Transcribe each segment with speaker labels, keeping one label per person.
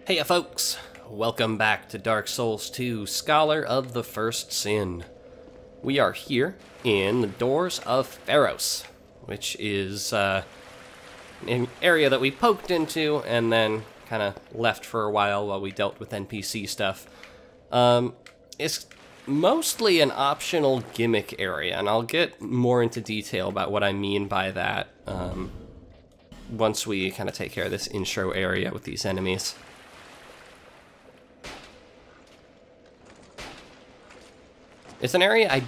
Speaker 1: Hey folks, welcome back to Dark Souls 2, Scholar of the First Sin. We are here in the Doors of Pharros, which is an area that we poked into and then kind of left for a while we dealt with NPC stuff. It's mostly an optional gimmick area, and I'll get more into detail about what I mean by that once we kind of take care of this intro area with these enemies. It's an area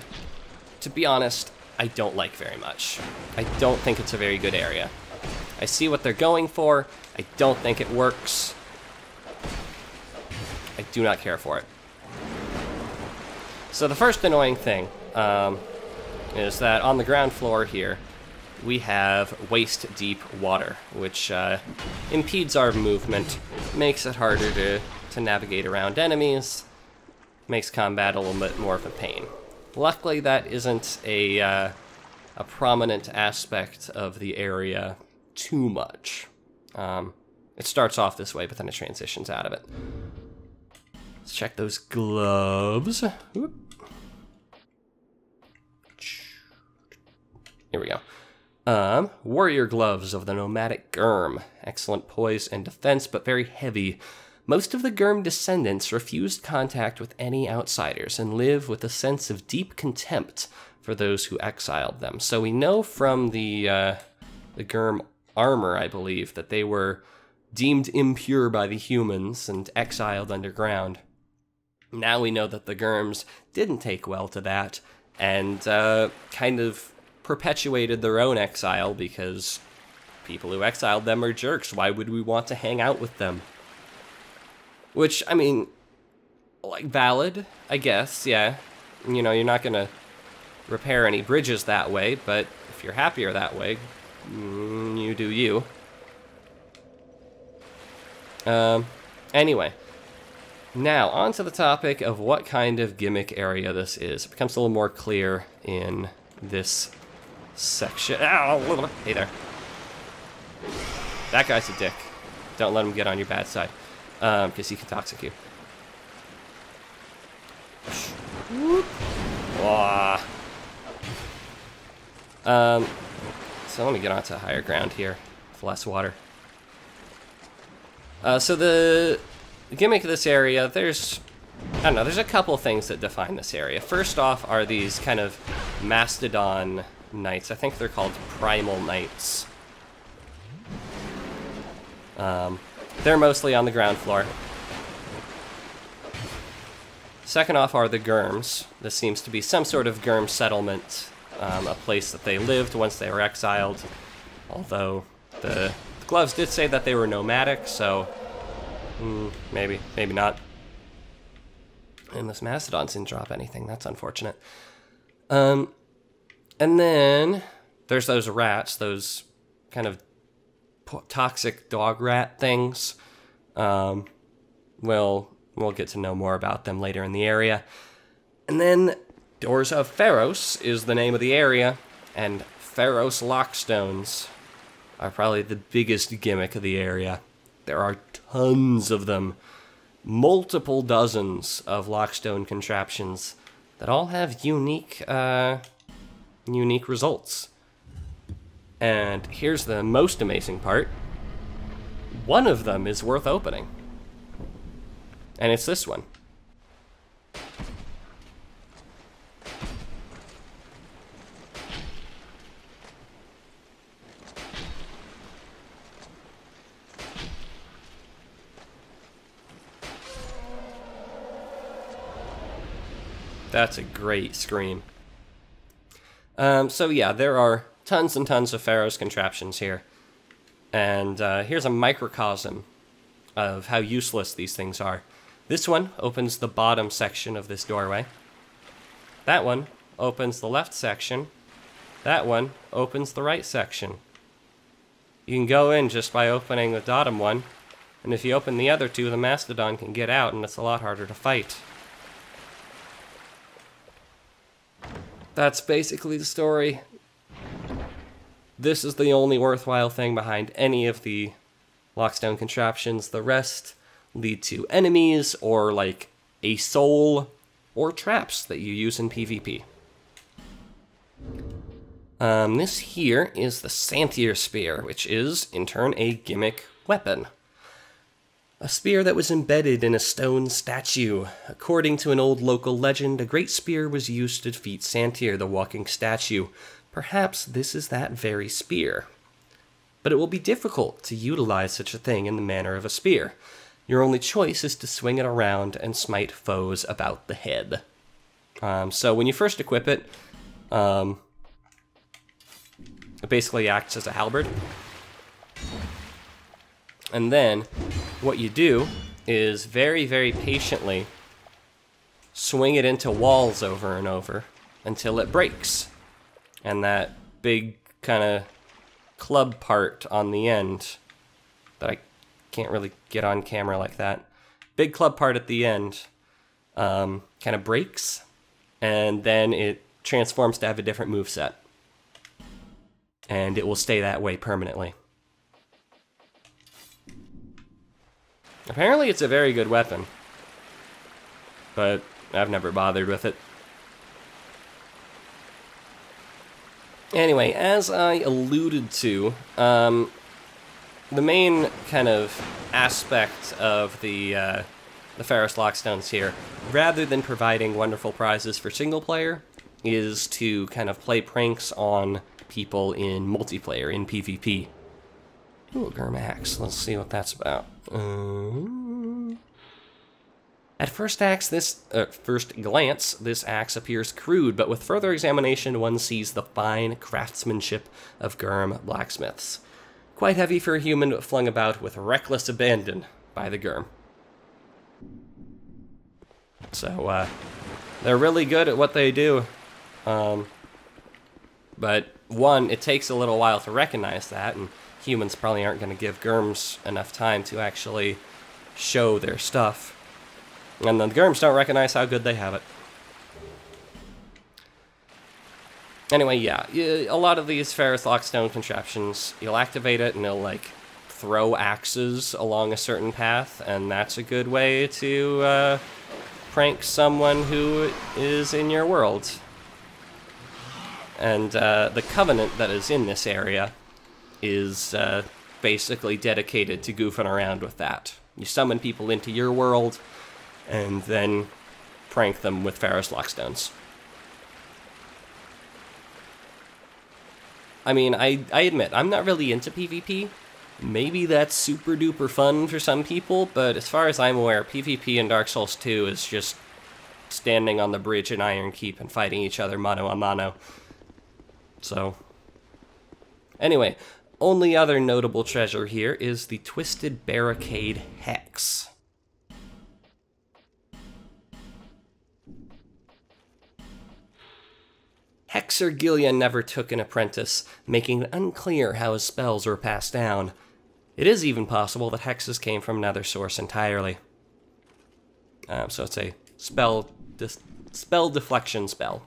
Speaker 1: to be honest, I don't like very much. I don't think it's a very good area. I see what they're going for. I don't think it works. I do not care for it. So the first annoying thing is that on the ground floor here, we have waist-deep water, which impedes our movement, makes it harder to navigate around enemies, makes combat a little bit more of a pain. Luckily, that isn't a prominent aspect of the area too much. It starts off this way, but then it transitions out of it. Let's check those gloves. Whoop. Here we go. Warrior gloves of the nomadic Gurm. Excellent poise and defense, but very heavy. Most of the Gurm descendants refused contact with any outsiders and live with a sense of deep contempt for those who exiled them. So we know from the Gurm armor, I believe, that they were deemed impure by the humans and exiled underground. Now we know that the Gurms didn't take well to that and kind of perpetuated their own exile because people who exiled them are jerks. Why would we want to hang out with them? Which, I mean, like, valid, I guess, yeah. You know, you're not gonna repair any bridges that way, but if you're happier that way, you do you. Anyway. Now, on to the topic of what kind of gimmick area this is. It becomes a little more clear in this section. Ow! Hey there. That guy's a dick. Don't let him get on your bad side. Because he can toxic you. So let me get onto higher ground here with less water. So the gimmick of this area, there's a couple things that define this area. First off are these kind of mastodon knights. I think they're called primal knights. They're mostly on the ground floor. Second off are the Gurms. This seems to be some sort of Gurm settlement, a place that they lived once they were exiled. Although the gloves did say that they were nomadic, so maybe not. And this Mastodon didn't drop anything. That's unfortunate. And then there's those rats, those kind of toxic dog rat things. We'll get to know more about them later in the area. And then Doors of Pharros is the name of the area, and Pharros lockstones are probably the biggest gimmick of the area. There are tons of them. Multiple dozens of lockstone contraptions that all have unique results. And here's the most amazing part. One of them is worth opening. And it's this one. That's a great scream. So yeah, there are tons and tons of Pharros contraptions here. And here's a microcosm of how useless these things are. This one opens the bottom section of this doorway. That one opens the left section. That one opens the right section. You can go in just by opening the bottom one, and if you open the other two, the Mastodon can get out, and it's a lot harder to fight. That's basically the story. this is the only worthwhile thing behind any of the lockstone contraptions. The rest lead to enemies, or like a soul, or traps that you use in PvP. This here is the Santier Spear, which is, in turn, a gimmick weapon. A spear that was embedded in a stone statue. According to an old local legend, a great spear was used to defeat Santier, the walking statue. Perhaps this is that very spear. But it will be difficult to utilize such a thing in the manner of a spear. Your only choice is to swing it around and smite foes about the head. So when you first equip it, it basically acts as a halberd. And then what you do is very, very patiently swing it into walls over and over until it breaks. And that big kind of club part on the end that I can't really get on camera like that. Big club part at the end kind of breaks, and then it transforms to have a different moveset. And it will stay that way permanently. Apparently it's a very good weapon, but I've never bothered with it. Anyway, as I alluded to, the main kind of aspect of the Pharros Lockstones here, rather than providing wonderful prizes for single player, is to kind of play pranks on people in multiplayer, in PvP. Ooh, a Gurm axe. Let's see what that's about. At first glance, this axe appears crude, but with further examination, one sees the fine craftsmanship of Gurm blacksmiths. Quite heavy for a human, but flung about with reckless abandon by the Gurm. So, they're really good at what they do. But, one, it takes a little while to recognize that, and humans probably aren't going to give Gurms enough time to actually show their stuff. And the Gurms don't recognize how good they have it. Anyway, yeah, a lot of these Pharros Lockstone contraptions, you'll activate it and it'll, like, throw axes along a certain path, and that's a good way to prank someone who is in your world. And the Covenant that is in this area is basically dedicated to goofing around with that. You summon people into your world, and then prank them with Pharros Lockstones. I mean, I admit, I'm not really into PvP. Maybe that's super duper fun for some people, but as far as I'm aware, PvP in Dark Souls 2 is just standing on the bridge in Iron Keep and fighting each other mano a mano. So, anyway, only other notable treasure here is the Twisted Barricade Hex. Hexer Gillian never took an apprentice, making it unclear how his spells were passed down. It is even possible that hexes came from another source entirely. So it's a spell deflection spell.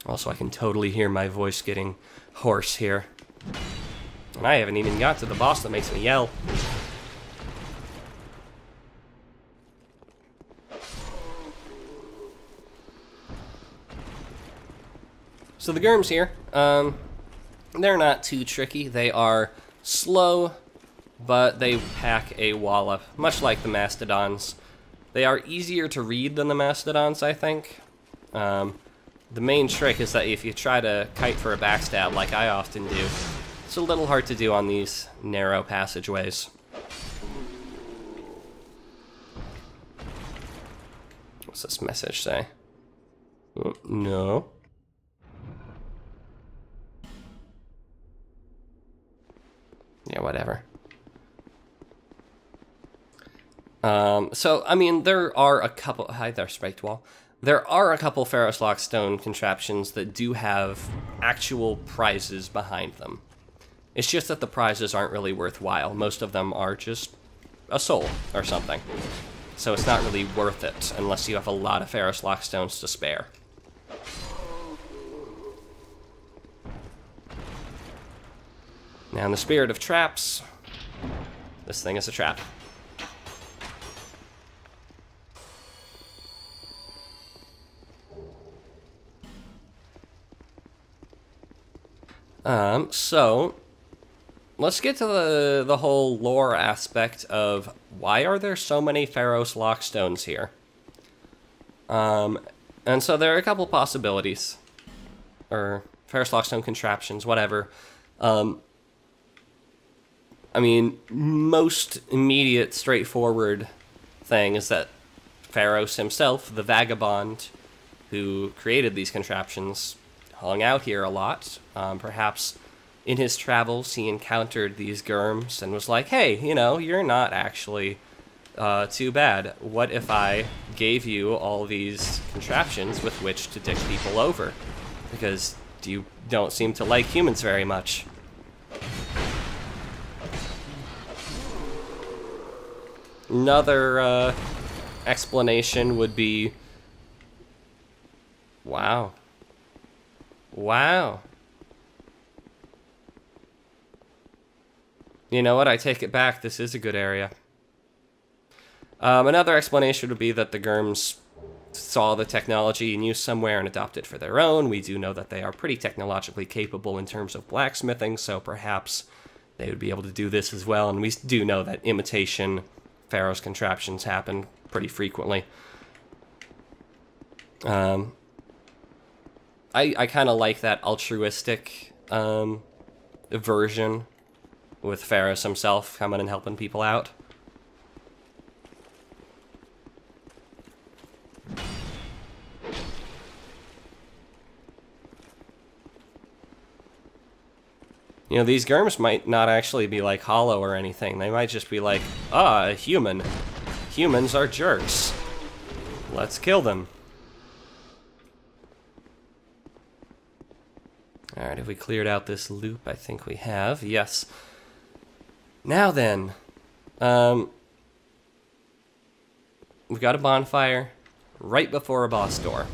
Speaker 1: Also, I can totally hear my voice getting hoarse here. And I haven't even got to the boss that makes me yell. So the Gurms here, they're not too tricky. They are slow, but they pack a wallop, much like the Mastodons. They are easier to read than the Mastodons, I think. The main trick is that if you try to kite for a backstab, like I often do, it's a little hard to do on these narrow passageways. What's this message say? Oh, no. Yeah, whatever. So, I mean, there are a couple... Hi there, Spiked Wall. There are a couple Pharros Lockstone contraptions that do have actual prizes behind them. It's just that the prizes aren't really worthwhile. Most of them are just a soul or something. So it's not really worth it unless you have a lot of Pharros Lockstones to spare. Now, in the spirit of traps, this thing is a trap. So let's get to the whole lore aspect of why are there so many Pharros lockstones here? And so there are a couple possibilities, or Pharros lockstone contraptions, whatever. I mean, most immediate, straightforward thing is that Pharros himself, the vagabond who created these contraptions, hung out here a lot. Perhaps in his travels he encountered these Gurms and was like, hey, you know, you're not actually too bad. What if I gave you all these contraptions with which to dick people over? Because you don't seem to like humans very much. Another explanation would be, wow. Wow. You know what? I take it back. This is a good area. Another explanation would be that the Gurms saw the technology in use somewhere and adopted it for their own. We do know that they are pretty technologically capable in terms of blacksmithing, so perhaps they would be able to do this as well. And we do know that imitation Pharros contraptions happen pretty frequently. I kind of like that altruistic version with Pharros himself coming and helping people out. You know, these Gurms might not actually be like hollow or anything. They might just be like, ah, a human. Humans are jerks. Let's kill them. Alright, have we cleared out this loop? I think we have. Yes. Now then, we've got a bonfire right before a boss door.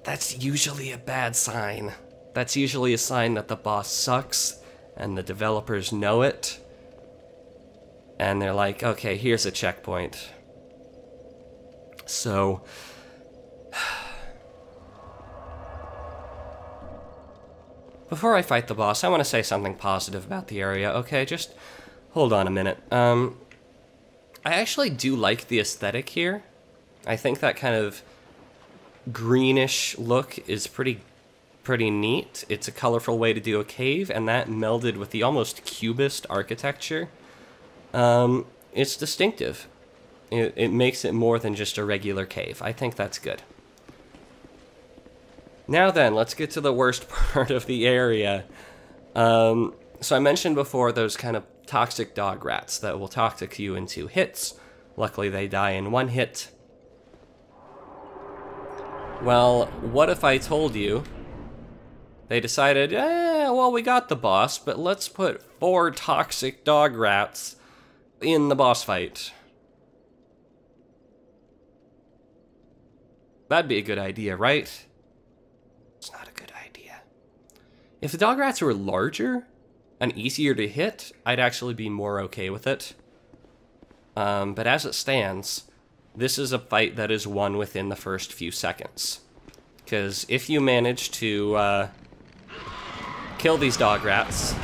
Speaker 1: That's usually a bad sign. That's usually a sign that the boss sucks, and the developers know it. And they're like, okay, here's a checkpoint. So before I fight the boss, I want to say something positive about the area, okay? Just hold on a minute. I actually do like the aesthetic here. I think that kind of greenish look is pretty neat. It's a colorful way to do a cave, and that melded with the almost cubist architecture, it's distinctive. It makes it more than just a regular cave. I think that's good. Now then, let's get to the worst part of the area. So I mentioned before those kind of toxic dog rats that will toxic you in 2 hits. Luckily they die in 1 hit. Well, what if I told you they decided, well, we got the boss, but let's put 4 toxic dog rats in the boss fight. That'd be a good idea, right? It's not a good idea. If the dog rats were larger and easier to hit, I'd actually be more okay with it. But as it stands, this is a fight that is won within the first few seconds. Because if you manage to kill these dog rats,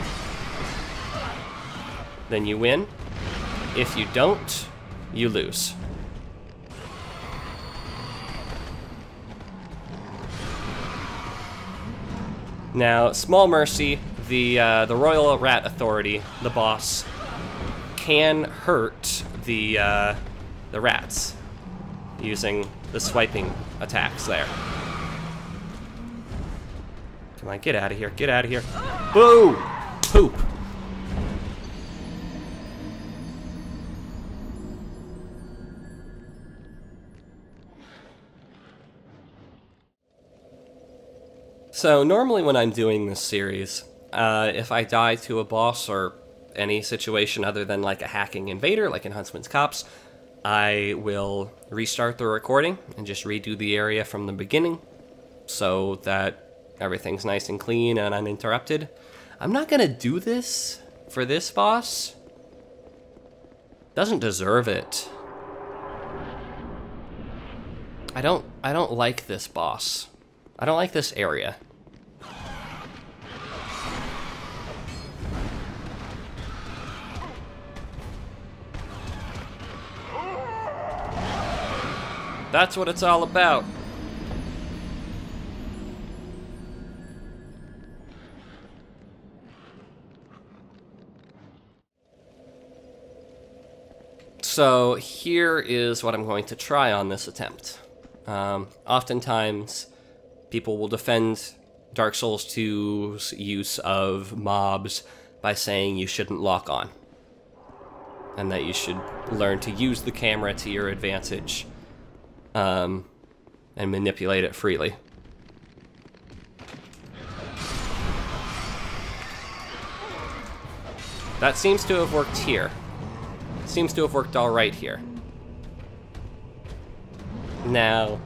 Speaker 1: then you win. If you don't, you lose. Now, small mercy, the Royal Rat Authority, the boss, can hurt the rats using the swiping attacks there. Come on, get out of here, get out of here. Boo! Poop. So normally when I'm doing this series, if I die to a boss or any situation other than like a hacking invader, like in Huntsman's Cops, I will restart the recording and just redo the area from the beginning so that everything's nice and clean and uninterrupted. I'm not gonna do this for this boss. Doesn't deserve it. I don't like this boss. I don't like this area. That's what it's all about. So here is what I'm going to try on this attempt. Oftentimes, people will defend Dark Souls 2's use of mobs by saying you shouldn't lock on, and that you should learn to use the camera to your advantage, and manipulate it freely. That seems to have worked here. Seems to have worked all right here. Now,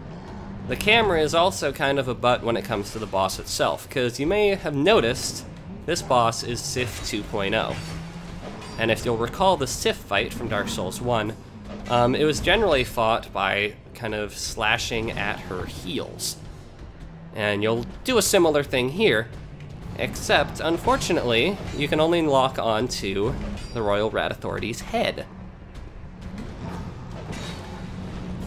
Speaker 1: the camera is also kind of a butt when it comes to the boss itself, because you may have noticed this boss is Sif 2.0. And if you'll recall the Sif fight from Dark Souls 1, it was generally fought by kind of slashing at her heels. And you'll do a similar thing here, except, unfortunately, you can only lock on to the Royal Rat Authority's head.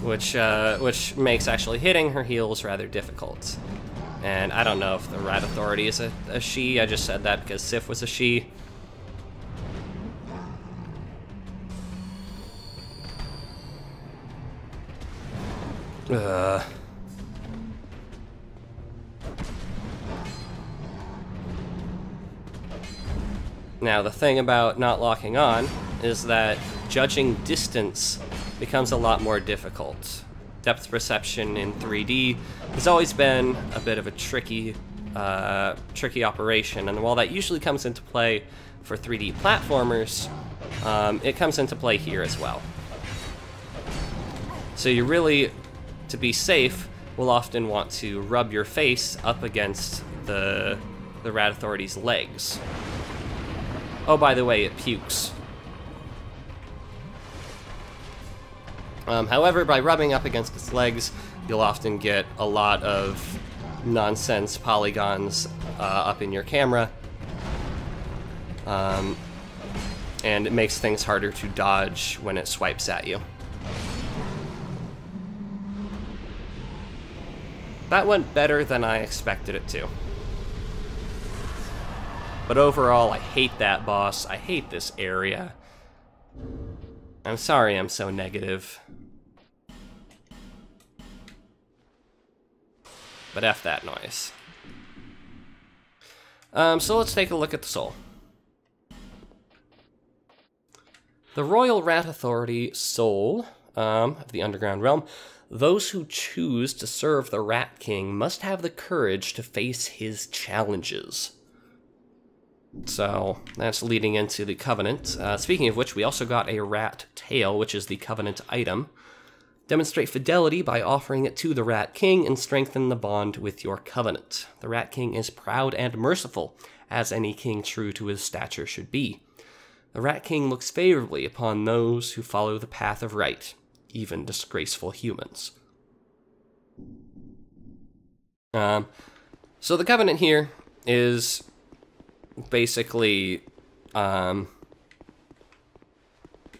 Speaker 1: Which makes actually hitting her heels rather difficult. And I don't know if the Rat Authority is a she. I just said that because Sif was a she. Now, the thing about not locking on is that judging distance becomes a lot more difficult. Depth perception in 3D has always been a bit of a tricky operation, and while that usually comes into play for 3D platformers, it comes into play here as well. So you really, to be safe, will often want to rub your face up against the Rat Authority's legs. Oh, by the way, it pukes. However, by rubbing up against its legs, you'll often get a lot of nonsense polygons up in your camera. And it makes things harder to dodge when it swipes at you. That went better than I expected it to. But overall, I hate that boss. I hate this area. I'm sorry I'm so negative. But F that noise. So let's take a look at the soul. The Royal Rat Authority soul of the Underground Realm. Those who choose to serve the Rat King must have the courage to face his challenges. So that's leading into the Covenant. Speaking of which, we also got a rat tail, which is the Covenant item. Demonstrate fidelity by offering it to the Rat King and strengthen the bond with your Covenant. The Rat King is proud and merciful, as any king true to his stature should be. The Rat King looks favorably upon those who follow the path of right, even disgraceful humans. So the Covenant here is basically,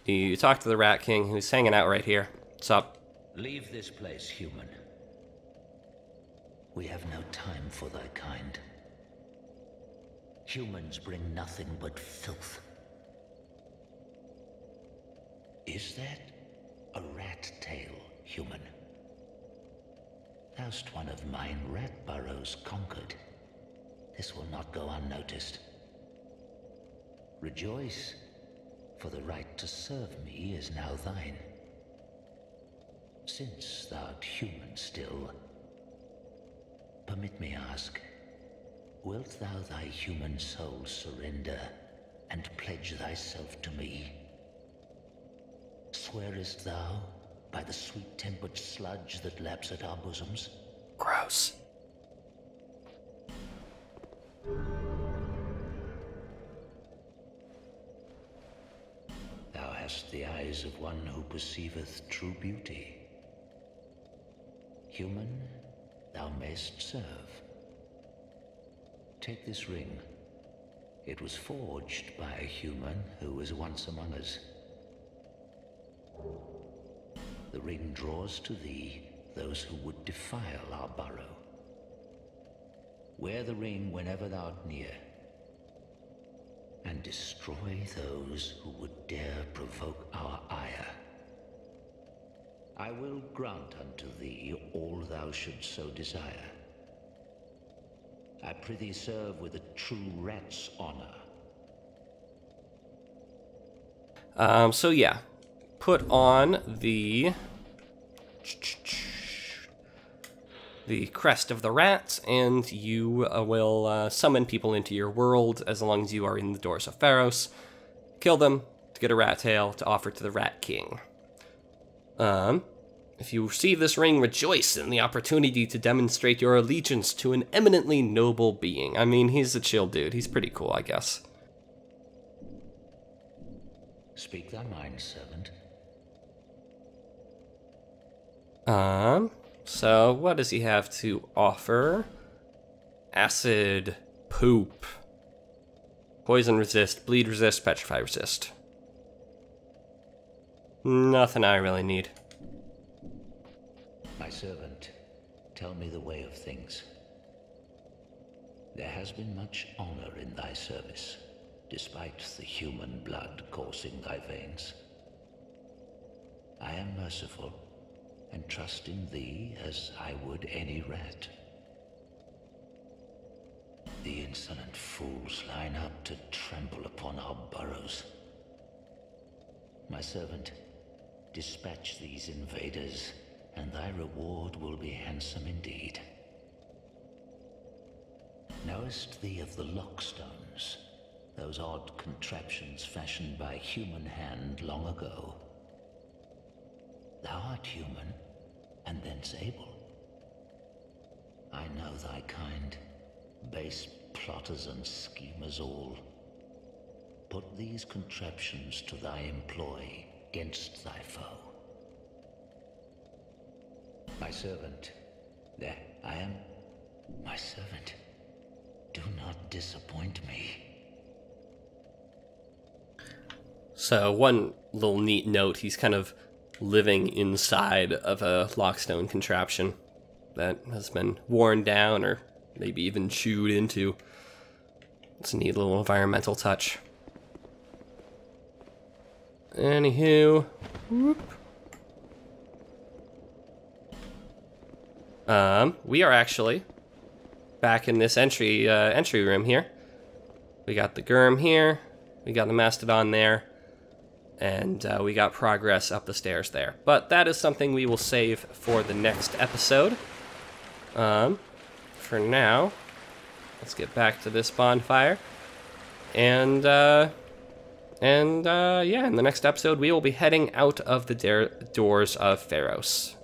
Speaker 1: you talk to the Rat King, who's hanging out right here. What's up?
Speaker 2: Leave this place, human. We have no time for thy kind. Humans bring nothing but filth. Is that a rat tail, human? Thou'st one of mine rat burrows conquered. This will not go unnoticed. Rejoice, for the right to serve me is now thine. Since thou'rt human still, permit me ask, wilt thou thy human soul surrender and pledge thyself to me? Swearest thou by the sweet-tempered sludge that laps at our bosoms?
Speaker 1: Gross.
Speaker 2: hast the eyes of one who perceiveth true beauty. Human, thou mayst serve. Take this ring. It was forged by a human who was once among us. The ring draws to thee those who would defile our burrow. Wear the ring whenever thou art near, and destroy those who would dare provoke our ire. I will grant unto thee all thou shouldst so desire. I prithee serve with a true rat's honor.
Speaker 1: So yeah, put on the crest of the rat, and you will summon people into your world as long as you are in the Doors of Pharros. Kill them to get a rat tail to offer to the Rat King. If you receive this ring, rejoice in the opportunity to demonstrate your allegiance to an eminently noble being. I mean, he's a chill dude. He's pretty cool, I guess.
Speaker 2: Speak thy mind, servant.
Speaker 1: So what does he have to offer? Acid, poop, poison resist, bleed resist, petrify resist. Nothing I really need.
Speaker 2: My servant, tell me the way of things. There has been much honor in thy service, despite the human blood coursing thy veins. I am merciful, and trust in thee as I would any rat. The insolent fools line up to trample upon our burrows. My servant, dispatch these invaders, and thy reward will be handsome indeed. Knowest thee of the lockstones, those odd contraptions fashioned by human hand long ago? Thou art human, and thence able. I know thy kind, base plotters and schemers all. Put these contraptions to thy employ against thy foe. My servant, there I am. My servant, do not disappoint me.
Speaker 1: So one little neat note, he's kind of living inside of a lockstone contraption that has been worn down or maybe even chewed into. It's a neat little environmental touch. Anywho, whoop. We are actually back in this entry room here. We got the Gurm here, we got the Mastodon there, and we got progress up the stairs there. But that is something we will save for the next episode. For now, let's get back to this bonfire. And yeah, in the next episode, we will be heading out of the Doors of Pharros.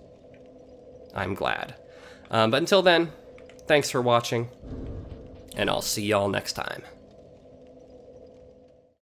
Speaker 1: I'm glad. But until then, thanks for watching, and I'll see y'all next time.